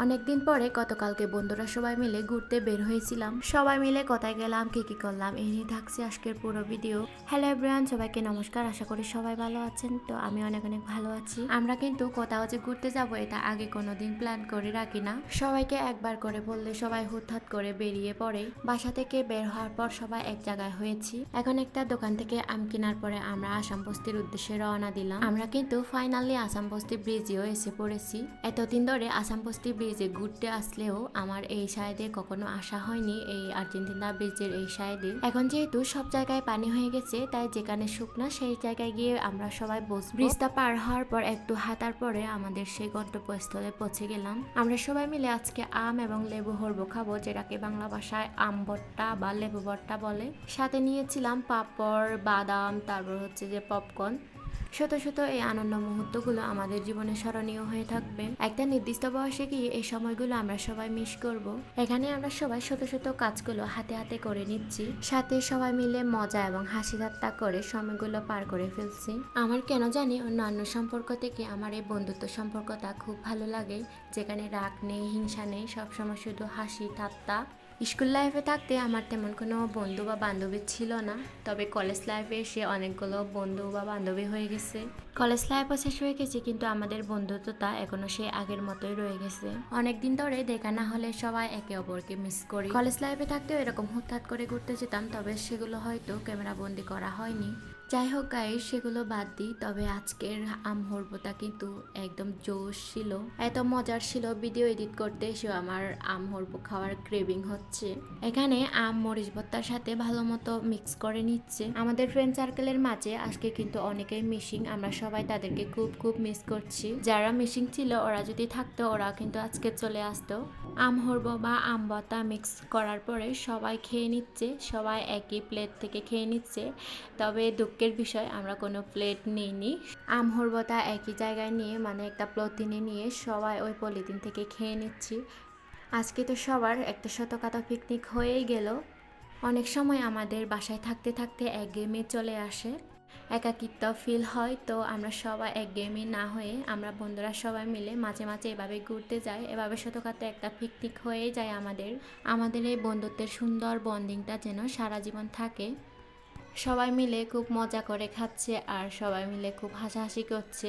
অনেকদিন পরে গতকালকে বন্ধুরা সবাই মিলে ঘুরতে বের হয়েছিলাম। সবাই মিলে কোথায় গেলাম, কি করলাম, এই নিয়ে থাকছে আজকের পুরো ভিডিও। হ্যালো এভরিওয়ান, সবাইকে নমস্কার। আশা করি সবাই ভালো আছেন। তো আমি অনেক অনেক ভালো আছি। আমরা কিন্তু কোথাও যে ঘুরতে যাব এটা আগে কোনোদিন প্ল্যান করে রাখি না। সবাইকে একবার করে বললে সবাই হুটহাট করে বেরিয়ে পড়ে। বাসা থেকে বের হওয়ার পর সবাই এক জায়গায় হয়েছি। এখন একটা দোকান থেকে আম কেনার পরে আমরা আসাম বস্তির উদ্দেশ্যে রওনা দিলাম। আমরা কিন্তু ফাইনালি আসাম বস্তি ব্রিজেও এসে পড়েছি। এতদিন ধরে আসাম বস্তি ব্রিজে ঘুরতে আসলেও আমার এই সাইডে কখনো আসা হয়নি, এই আর্জেন্টিনা ব্রিজের এই সাইডে। এখন যেহেতু সব জায়গায় পানি হয়ে গেছে, তাই যেখানে শুকনা সেই জায়গায় গিয়ে আমরা সবাই বসবো। ব্রিজটা পার হওয়ার পর একটু হাঁটার পরে আমাদের সেই গন্তব্যস্থলে পৌঁছে গেলাম। আমরা সবাই মিলে আজকে আম এবং লেবু হরবো খাবো, যেটাকে বাংলা ভাষায় আম ভর্তা বা লেবু ভর্তা বলে। সাথে নিয়েছিলাম পাঁপড়, বাদাম, তারপর হচ্ছে যে পপকর্ন। শত শত এই আনন্দ মুহূর্তগুলো আমাদের জীবনে স্মরণীয় হয়ে থাকবে। একটা নির্দিষ্ট বয়সে গিয়ে এই সময়গুলো আমরা সবাই মিস করব। এখানে আমরা সবাই শত শত কাজগুলো হাতে হাতে করে নিচ্ছি, সাথে সবাই মিলে মজা এবং হাসি ঠাট্টা করে সময়গুলো পার করে ফেলছি। আমার কেন জানি অন্যান্য সম্পর্ক থেকে আমার এই বন্ধুত্ব সম্পর্কটা খুব ভালো লাগে, যেখানে রাগ নেই, হিংসা নেই, সবসময় শুধু হাসি ঠাট্টা। স্কুল লাইফে থাকতে আমার তেমন কোনো বন্ধু বা বান্ধবী ছিল না, তবে কলেজ লাইফে এসে অনেকগুলো বন্ধু বা বান্ধবী হয়ে গেছে। কলেজ লাইফও শেষ হয়ে গেছে, কিন্তু আমাদের বন্ধুত্বটা এখনো সেই আগের মতোই রয়ে গেছে। অনেকদিন ধরে দেখা না হলে সবাই একে অপরকে মিস করি। কলেজ লাইফে থাকতেও এরকম হুটহাট করে ঘুরতে যেতাম, তবে সেগুলো হয়তো ক্যামেরা বন্দি করা হয়নি। যাই হোক গাইস, সেগুলো বাদ দিই। তবে আজকের আম হরবটা কিন্তু একদম জোশ ছিল, এত মজার ছিল, ভিডিও এডিট করতে এসেও আমার আম হরব খাওয়ার ক্রেভিং হচ্ছে। এখানে আম মরিচ ভর্তার সাথে ভালো মতো মিক্স করে নিচ্ছে। আমাদের ফ্রেন্ড সার্কেলের মাঝে আজকে কিন্তু অনেকেই মিসিং, আমরা সবাই তাদেরকে খুব খুব মিস করছি। যারা মিসিং ছিল ওরা যদি থাকতো ওরা কিন্তু আজকে চলে আসতো। আম হরব বা আম ভর্তা মিক্স করার পরে সবাই খেয়ে নিচ্ছে, সবাই একই প্লেট থেকে খেয়ে নিচ্ছে। তবে দুঃখের বিষয় আমরা কোনো প্লেট নিইনি। আম হরবটা একই জায়গায় নিয়ে, মানে একটা পলিথিনে নিয়ে সবাই ওই পলিথিন থেকে খেয়ে নিচ্ছি। আজকে তো সবার একটা শতকাতা পিকনিক হয়েই গেল। অনেক সময় আমাদের বাসায় থাকতে থাকতে একঘেয়েমি চলে আসে, একাকিত্ব ফিল হয়। তো আমরা সবাই একঘেয়েমি না হয়ে আমরা বন্ধুরা সবাই মিলে মাঝে মাঝে এভাবে ঘুরতে যাই, এভাবে শতকাতে একটা পিকনিক হয়ে যায় আমাদের। আমাদের এই বন্ধুত্বের সুন্দর বন্ডিংটা যেন সারা জীবন থাকে। সবাই মিলে খুব মজা করে খাচ্ছে আর সবাই মিলে খুব হাসাহাসি করছে।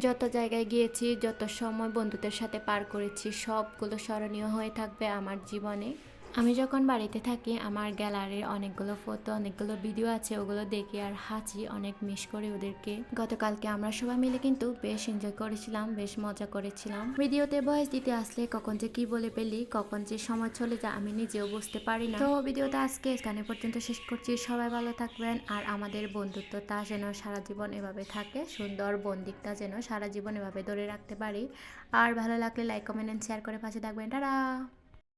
যত জায়গায় গিয়েছি, যত সময় বন্ধুদের সাথে পার করেছি, সবগুলো স্মরণীয় হয়ে থাকবে আমার জীবনে। আমি যখন বাড়িতে থাকি আমার গ্যালারির অনেকগুলো ফটো, অনেকগুলো ভিডিও আছে, ওগুলো দেখি আর হাসি, অনেক মিস করি ওদেরকে। গতকালকে আমরা সবাই মিলে কিন্তু বেশ এনজয় করেছিলাম, বেশ মজা করেছিলাম। ভিডিওতে ভয়েস দিতে আসলে কখন যে কি বলে ফেলি, কখন যে সময় চলে যায় আমি নিজেও বুঝতে পারি না। তো ভিডিওটা আজকে এখানে পর্যন্ত শেষ করছি। সবাই ভালো থাকবেন আর আমাদের বন্ধুত্বটা যেন সারা জীবন এভাবে থাকে, সুন্দর বন্দিকটা যেন সারা জীবন এভাবে ধরে রাখতে পারি। আর ভালো লাগলে লাইক, কমেন্ট এন্ড শেয়ার করে পাশে থাকবেন। টাটা।